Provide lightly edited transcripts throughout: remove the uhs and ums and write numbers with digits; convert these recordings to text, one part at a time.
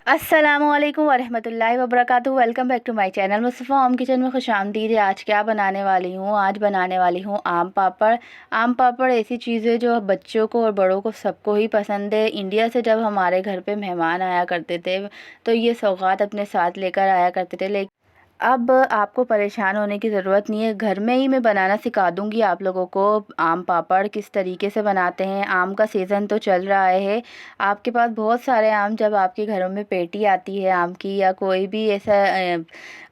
अस्सलामुअलैकुम वरहमतुल्लाहि वबरकातुहू। Welcome back to my channel Mustafa home kitchen में खुशामदीद है। आज क्या बनाने वाली हूँ? आज बनाने वाली हूँ आम पापड़। आम पापड़ ऐसी चीज़ है जो बच्चों को और बड़ों को सबको ही पसंद है। इंडिया से जब हमारे घर पे मेहमान आया करते थे तो ये सौगात अपने साथ लेकर आया करते थे। लेकिन अब आपको परेशान होने की ज़रूरत नहीं है, घर में ही मैं बनाना सिखा दूंगी आप लोगों को। आम पापड़ किस तरीके से बनाते हैं। आम का सीज़न तो चल रहा है, आपके पास बहुत सारे आम, जब आपके घरों में पेटी आती है आम की या कोई भी ऐसा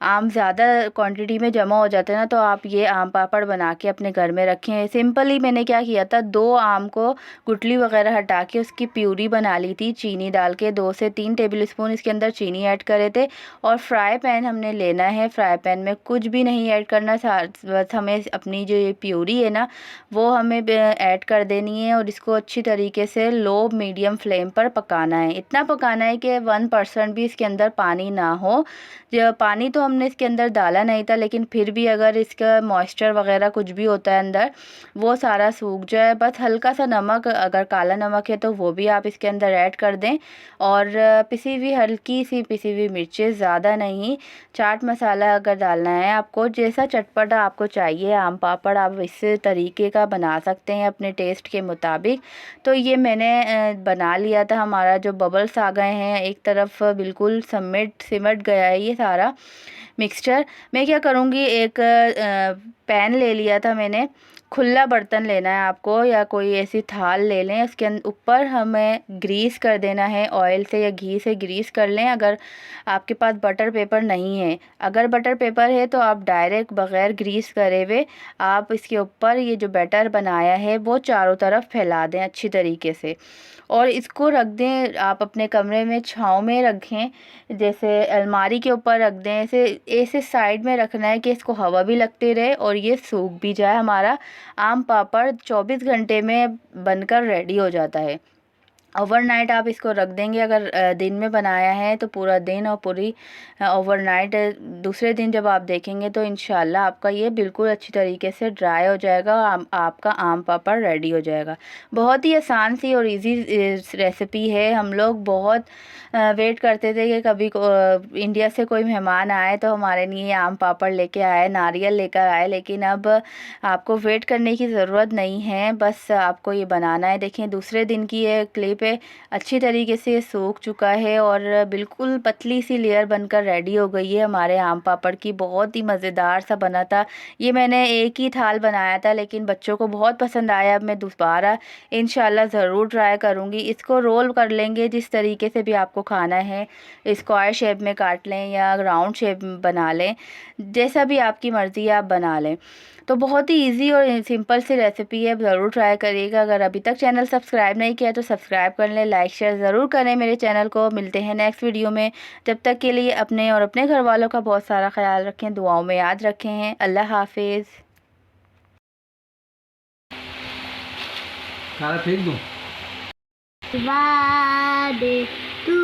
आम ज़्यादा क्वांटिटी में जमा हो जाते हैं ना, तो आप ये आम पापड़ बना के अपने घर में रखें। सिंपली मैंने क्या किया था, 2 आम को गुठली वगैरह हटा के उसकी प्यूरी बना ली थी, चीनी डाल के 2 से 3 टेबल स्पून इसके अंदर चीनी ऐड करे थे। और फ्राई पैन हमने लेना है, फ्राई पैन में कुछ भी नहीं ऐड करना, बस हमें अपनी जो ये प्यूरी है ना वो हमें ऐड कर देनी है और इसको अच्छी तरीके से लो मीडियम फ्लेम पर पकाना है। इतना पकाना है कि 1% भी इसके अंदर पानी ना हो। जो पानी तो हमने इसके अंदर डाला नहीं था, लेकिन फिर भी अगर इसका मॉइस्चर वगैरह कुछ भी होता है अंदर वो सारा सूख जाए। बस हल्का सा नमक, अगर काला नमक है तो वो भी आप इसके अंदर ऐड कर दें। और पिसी हुई, हल्की सी पिसी हुई मिर्चें, ज़्यादा नहीं। चाट मसाला अगर डालना है आपको, जैसा चटपटा आपको चाहिए आम पापड़ आप इस तरीके का बना सकते हैं अपने टेस्ट के मुताबिक। तो ये मैंने बना लिया था। हमारा जो बबल्स आ गए हैं, एक तरफ बिल्कुल सिमट गया है ये सारा मिक्सचर। मैं क्या करूँगी, एक पैन ले लिया था मैंने। खुला बर्तन लेना है आपको या कोई ऐसी थाल ले लें, उसके ऊपर हमें ग्रीस कर देना है, ऑयल से या घी से ग्रीस कर लें। अगर आपके पास बटर पेपर नहीं है, अगर बटर पेपर है तो आप डायरेक्ट बग़ैर ग्रीस करे हुए आप इसके ऊपर ये जो बैटर बनाया है वो चारों तरफ फैला दें अच्छी तरीके से। और इसको रख दें आप अपने कमरे में, छाँव में रखें, जैसे अलमारी के ऊपर रख दें। ऐसे ऐसे साइड में रखना है कि इसको हवा भी लगती रहे और ये सूख भी जाए। हमारा आम पापड़ 24 घंटे में बनकर रेडी हो जाता है। ओवरनाइट आप इसको रख देंगे। अगर दिन में बनाया है तो पूरा दिन और पूरी ओवरनाइट, दूसरे दिन जब आप देखेंगे तो इंशाल्लाह आपका ये बिल्कुल अच्छी तरीके से ड्राई हो जाएगा और आपका आम पापड़ रेडी हो जाएगा। बहुत ही आसान सी और इजी रेसिपी है। हम लोग बहुत वेट करते थे कि कभी इंडिया से कोई मेहमान आए तो हमारे लिए आम पापड़ लेके आए, नारियल लेकर आए, लेकिन अब आपको वेट करने की ज़रूरत नहीं है, बस आपको ये बनाना है। देखें दूसरे दिन की ये क्लिप है, अच्छी तरीके से ये सूख चुका है और बिल्कुल पतली सी लेयर बनकर रेडी हो गई है हमारे आम पापड़ की। बहुत ही मज़ेदार सा बना था। ये मैंने एक ही थाल बनाया था लेकिन बच्चों को बहुत पसंद आया। अब मैं दोबारा इंशाल्लाह ज़रूर ट्राई करूँगी। इसको रोल कर लेंगे जिस तरीके से भी आपको खाना है, स्क्वायर शेप में काट लें या राउंड शेप में बना लें, जैसा भी आपकी मर्ज़ी है आप बना लें। तो बहुत ही इजी और सिंपल सी रेसिपी है, ज़रूर ट्राई करिएगा। अगर अभी तक चैनल सब्सक्राइब नहीं किया तो सब्सक्राइब कर लें, लाइक शेयर ज़रूर करें मेरे चैनल को। मिलते हैं नेक्स्ट वीडियो में। जब तक के लिए अपने और अपने घर वालों का बहुत सारा ख्याल रखें, दुआओं में याद रखें हैं। अल्लाह हाफिज़। खाना फेंक दूँ? Birthday to